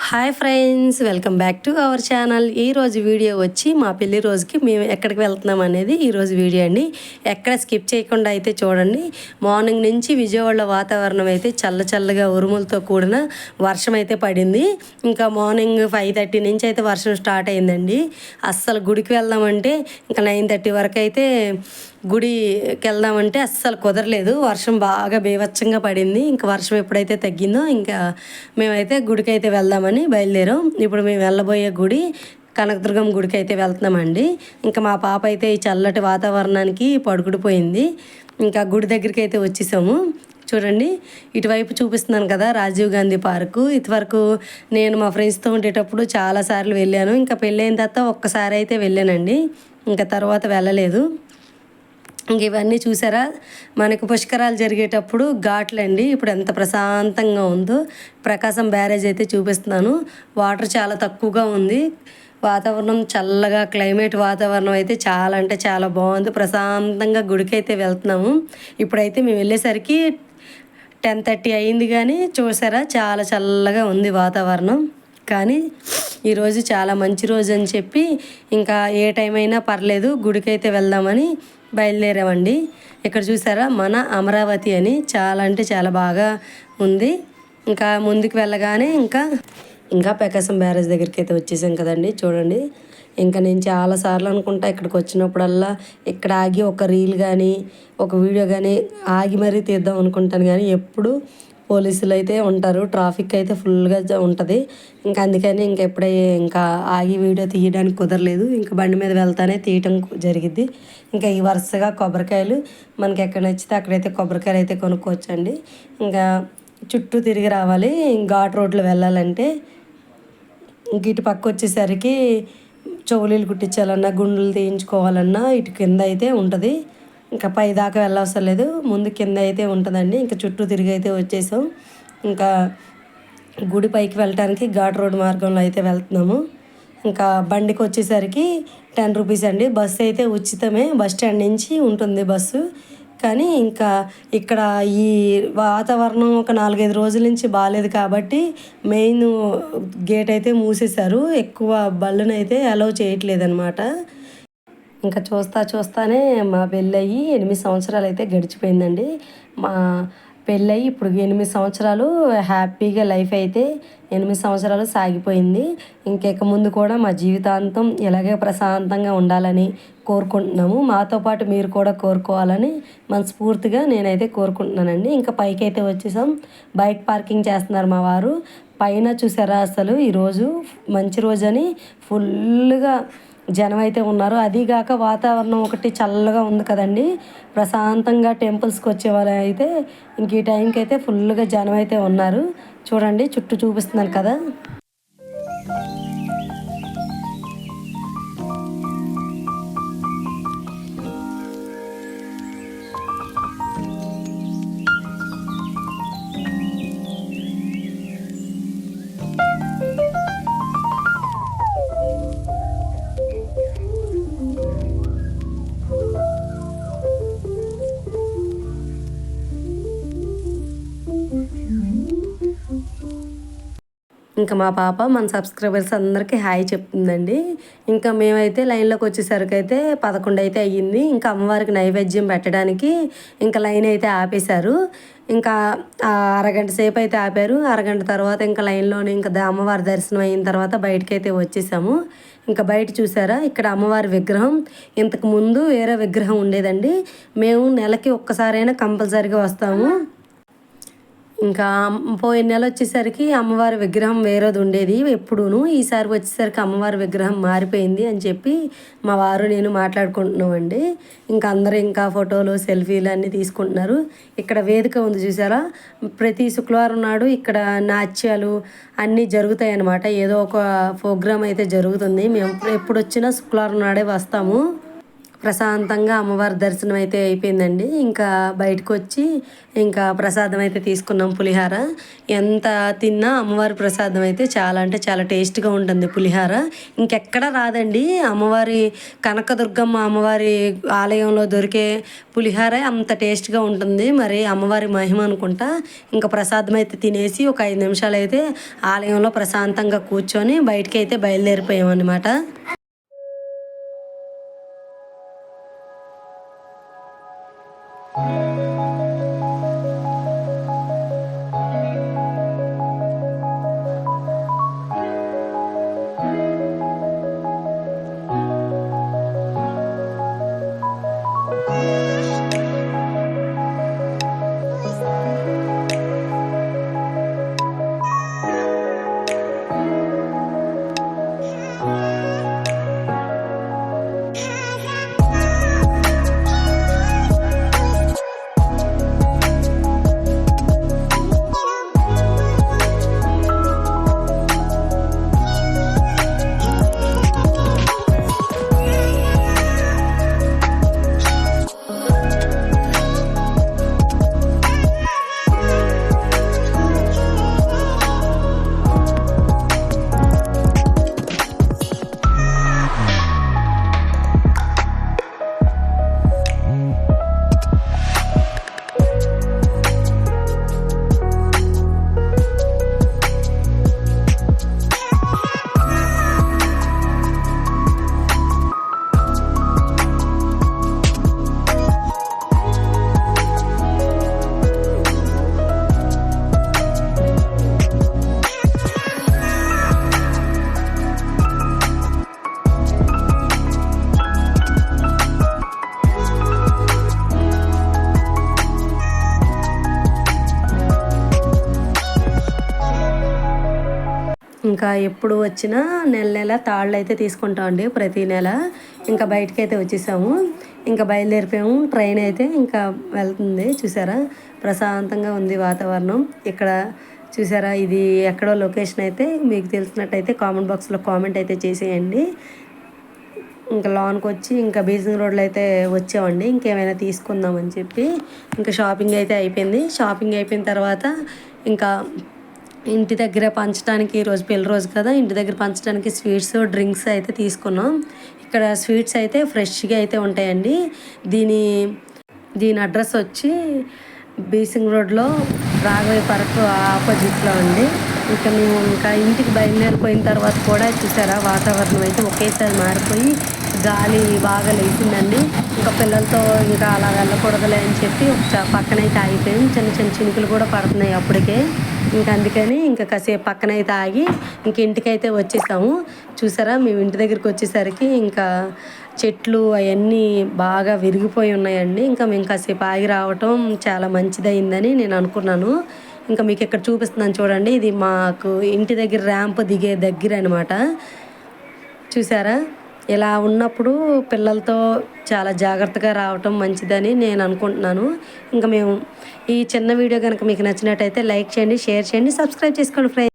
Hi friends, welcome back to our channel. ఈరోజు video వచ్చి మా పెళ్లి రోజుకి మేము ఎక్కడికి వెళ్తున్నాం అనేది ఈరోజు వీడియో అండి. ఎక్కడ స్కిప్ చేయకుండా అయితే చూడండి. మార్నింగ్ నుంచి విజయవాడలో వాతావరణం అయితే చల్లగా ఉరుములతో కూడిన వర్షం అయితే పడింది. ఇంకా మార్నింగ్ 5:30 నుంచి అయితే వర్షం స్టార్ట్ అయిందండి. అస్సలు గుడికి వెళ్దామంటే ఇంకా 9:30 వరకు అయితే గుడికి వెళ్దామంటే అస్సలు కుదరలేదు. వర్షం బాగా బీభత్సంగా పడింది. ఇంకా వర్షం ఎప్పుడైతే తగ్గిందో ఇంకా మేమైతే గుడికి అయితే వెళ్దామని బయలుదేరాం. ఇప్పుడు మేము వెళ్ళబోయే గుడి కనకదుర్గం గుడికి అయితే వెళ్తున్నామండి. ఇంకా మా పాప అయితే ఈ చల్లటి వాతావరణానికి పడుకుడిపోయింది. ఇంకా గుడి దగ్గరికి అయితే వచ్చేసాము. చూడండి, ఇటువైపు చూపిస్తున్నాను కదా రాజీవ్ గాంధీ పార్కు. ఇటువరకు నేను మా ఫ్రెండ్స్తో ఉండేటప్పుడు చాలాసార్లు వెళ్ళాను. ఇంకా పెళ్ళైన తర్వాత ఒక్కసారి అయితే వెళ్ళానండి. ఇంకా తర్వాత వెళ్ళలేదు. ఇంక ఇవన్నీ చూసారా, మనకు పుష్కరాలు జరిగేటప్పుడు ఘాట్లండి. ఇప్పుడు ఎంత ప్రశాంతంగా ఉందో. ప్రకాశం బ్యారేజ్ అయితే చూపిస్తున్నాను. వాటర్ చాలా తక్కువగా ఉంది. వాతావరణం చల్లగా, క్లైమేట్ వాతావరణం అయితే చాలా అంటే చాలా బాగుంది. ప్రశాంతంగా గుడికి అయితే వెళ్తున్నాము. ఇప్పుడైతే మేము వెళ్ళేసరికి 10:30 అయింది. కానీ చూసారా, చాలా చల్లగా ఉంది వాతావరణం. కానీ ఈరోజు చాలా మంచి రోజు అని చెప్పి ఇంకా ఏ టైం అయినా పర్లేదు గుడికి అయితే వెళ్దామని బయలుదేరామండి. ఇక్కడ చూసారా, మన అమరావతి అని చాలా అంటే చాలా బాగా ఉంది. ఇంకా ముందుకు వెళ్ళగానే ఇంకా ప్రకాశం బ్యారేజ్ దగ్గరికి అయితే వచ్చేసాం కదండి. చూడండి, ఇంకా నేను చాలాసార్లు అనుకుంటా ఇక్కడికి వచ్చినప్పుడల్లా ఇక్కడ ఆగి ఒక రీల్ కానీ ఒక వీడియో కానీ ఆగి మరీ తీద్దాం అనుకుంటాను. కానీ ఎప్పుడు పోలీసులు అయితే ఉంటారు, ట్రాఫిక్ అయితే ఫుల్గా ఉంటుంది. ఇంకా అందుకని ఇంకా ఆగి వీడియో తీయడానికి కుదరలేదు. ఇంకా బండి మీద వెళ్తానే తీయటం జరిగిద్ది. ఇంకా ఈ వరుసగా కొబ్బరికాయలు మనకి ఎక్కడ నచ్చితే అక్కడైతే కొబ్బరికాయలు అయితే కొనుక్కోవచ్చండి. ఇంకా చుట్టూ తిరిగి రావాలి ఘాట్ రోడ్లో వెళ్ళాలంటే. ఇంక ఇటు పక్క వచ్చేసరికి చెవులీలు కుట్టించాలన్నా, గుండులు తీయించుకోవాలన్నా ఇటు కింద అయితే ఉంటుంది. ఇంకా పై దాకా వెళ్ళవసరం లేదు, ముందు కింద అయితే ఉంటుందండి. ఇంకా చుట్టూ తిరిగి అయితే వచ్చేసాం. ఇంకా గుడి పైకి వెళ్ళటానికి ఘాట్ రోడ్ మార్గంలో అయితే వెళ్తున్నాము. ఇంకా బండికి వచ్చేసరికి 10 రూపీస్ అండి. బస్సు అయితే ఉచితమే, బస్ స్టాండ్ నుంచి ఉంటుంది బస్సు. కానీ ఇంకా ఇక్కడ ఈ వాతావరణం ఒక 4-5 రోజుల నుంచి బాగాలేదు కాబట్టి మెయిన్ గేట్ అయితే మూసేశారు. ఎక్కువ బళ్ళను అయితే అలౌ చేయట్లేదు అనమాట. ఇంకా చూస్తానే మా పెళ్ళయి 8 సంవత్సరాలు అయితే గడిచిపోయిందండి. మా పెళ్ళయి ఇప్పుడు 8 సంవత్సరాలు హ్యాపీగా లైఫ్ అయితే 8 సంవత్సరాలు సాగిపోయింది. ఇంకెక ముందు కూడా మా జీవితాంతం ఇలాగే ప్రశాంతంగా ఉండాలని కోరుకుంటున్నాము. మాతో పాటు మీరు కూడా కోరుకోవాలని మనస్ఫూర్తిగా నేనైతే కోరుకుంటున్నానండి. ఇంకా పైకి అయితే వచ్చేసాం. బైక్ పార్కింగ్ చేస్తున్నారు మా వారు. పైన చూసారా, అసలు ఈరోజు మంచి రోజని ఫుల్గా జనం అయితే ఉన్నారు. అదీగాక వాతావరణం ఒకటి చల్లగా ఉంది కదండి. ప్రశాంతంగా టెంపుల్స్కి వచ్చే వాళ్ళు అయితే ఇంక ఈ టైంకి అయితే ఫుల్గా జనం అయితే ఉన్నారు. చూడండి, చుట్టూ చూపిస్తున్నాను కదా. ఇంకా మా పాప మన సబ్స్క్రైబర్స్ అందరికీ హాయ్ చెప్తుందండి. ఇంకా మేమైతే లైన్లోకి వచ్చేసరికి అయితే 11 అయితే అయ్యింది. ఇంకా అమ్మవారికి నైవేద్యం పెట్టడానికి ఇంకా లైన్ అయితే ఆపేశారు. ఇంకా అరగంట సేపు అయితే ఆపారు. అరగంట తర్వాత ఇంకా లైన్లోనే ఇంకా అమ్మవారి దర్శనం అయిన తర్వాత బయటకైతే వచ్చేసాము. ఇంకా బయట చూసారా, ఇక్కడ అమ్మవారి విగ్రహం. ఇంతకు ముందు వేరే విగ్రహం ఉండేదండి. మేము నెలకి ఒక్కసారైనా కంపల్సరీగా వస్తాము. ఇంకా పోయిన నెల వచ్చేసరికి అమ్మవారి విగ్రహం వేరేది ఉండేది ఎప్పుడూను. ఈసారి వచ్చేసరికి అమ్మవారి విగ్రహం మారిపోయింది అని చెప్పి మా వారు నేను మాట్లాడుకుంటున్నామండి. ఇంకా అందరూ ఇంకా ఫోటోలు, సెల్ఫీలు అన్నీ తీసుకుంటున్నారు. ఇక్కడ వేదిక ఉంది చూసారా, ప్రతి శుక్రవారం నాడు ఇక్కడ నాట్యాలు అన్నీ జరుగుతాయి అన్నమాట. ఏదో ఒక ప్రోగ్రాం అయితే జరుగుతుంది. మేము ఎప్పుడు వచ్చినా శుక్రవారం నాడే వస్తాము. ప్రశాంతంగా అమ్మవారి దర్శనం అయితే అయిపోయిందండి. ఇంకా బయటకు వచ్చి ఇంకా ప్రసాదం అయితే తీసుకున్నాం, పులిహార. ఎంత తిన్నా అమ్మవారి ప్రసాదం అయితే చాలా అంటే చాలా టేస్ట్గా ఉంటుంది పులిహార. ఇంకెక్కడ రాదండి. అమ్మవారి కనకదుర్గమ్మ అమ్మవారి ఆలయంలో దొరికే పులిహార అంత టేస్ట్గా ఉంటుంది. మరి అమ్మవారి మహిమ అనుకుంటా. ఇంకా ప్రసాదం అయితే తినేసి ఒక 5 నిమిషాలు అయితే ఆలయంలో ప్రశాంతంగా కూర్చొని బయటికి అయితే బయలుదేరిపోయామన్నమాట. ఇంకా ఎప్పుడు వచ్చినా నెల తాళ్ళు అయితే తీసుకుంటామండి ప్రతి నెల. ఇంకా బయటకైతే వచ్చేసాము, ఇంకా బయలుదేరిపోయాము. ట్రైన్ అయితే ఇంకా వెళ్తుంది. చూసారా ప్రశాంతంగా ఉంది వాతావరణం ఇక్కడ. చూసారా ఇది ఎక్కడో లొకేషన్ అయితే మీకు తెలిసినట్టయితే కామెంట్ బాక్స్లో కామెంట్ అయితే చేసేయండి. ఇంకా లోన్కి వచ్చి ఇంకా బీజింగ్ రోడ్లో అయితే వచ్చామండి. ఇంకేమైనా తీసుకుందామని చెప్పి ఇంకా షాపింగ్ అయితే అయిపోయింది. షాపింగ్ అయిపోయిన తర్వాత ఇంకా ఇంటి దగ్గర పంచడానికి, ఈరోజు పెళ్లి రోజు కదా, ఇంటి దగ్గర పంచడానికి స్వీట్స్ డ్రింక్స్ అయితే తీసుకున్నాం. ఇక్కడ స్వీట్స్ అయితే ఫ్రెష్గా అయితే ఉంటాయండి. దీని అడ్రస్ వచ్చి బీసింగ్ రోడ్లో రాఘవయ్య పార్క్ ఆపోజిట్లో అండి. ఇంకా మేము ఇంకా ఇంటికి బయలుదేరిపోయిన తర్వాత కూడా చూసారా వాతావరణం అయితే ఒకేసారి మారిపోయి గాలి బాగా లేచిందండి. ఇంకా పిల్లలతో ఇంకా అలా వెళ్ళకూడదులే అని చెప్పి పక్కనైతే ఆగిపోయాం. చిన్న చిన్న చినుకులు కూడా పడుతున్నాయి అప్పటికే. ఇంకా అందుకని ఇంకా కాసేపు పక్కనైతే ఆగి ఇంక ఇంటికైతే వచ్చేసాము. చూసారా మేము ఇంటి దగ్గరికి వచ్చేసరికి ఇంకా చెట్లు అవన్నీ బాగా విరిగిపోయి ఉన్నాయండి. ఇంకా మేము కాసేపు ఆగి రావటం చాలా మంచిదైందని నేను అనుకున్నాను. ఇంకా మీకు ఇక్కడ చూపిస్తున్నాను చూడండి. ఇది మాకు ఇంటి దగ్గర ర్యాంప్ దిగే దగ్గర అనమాట. చూసారా ఇలా ఉన్నప్పుడు పిల్లలతో చాలా జాగ్రత్తగా రావటం మంచిదని నేను అనుకుంటున్నాను. ఇంకా మేము ఈ చిన్న వీడియో కనుక మీకు నచ్చినట్టయితే లైక్ చేయండి, షేర్ చేయండి, సబ్స్క్రైబ్ చేసుకోండి ఫ్రెండ్స్.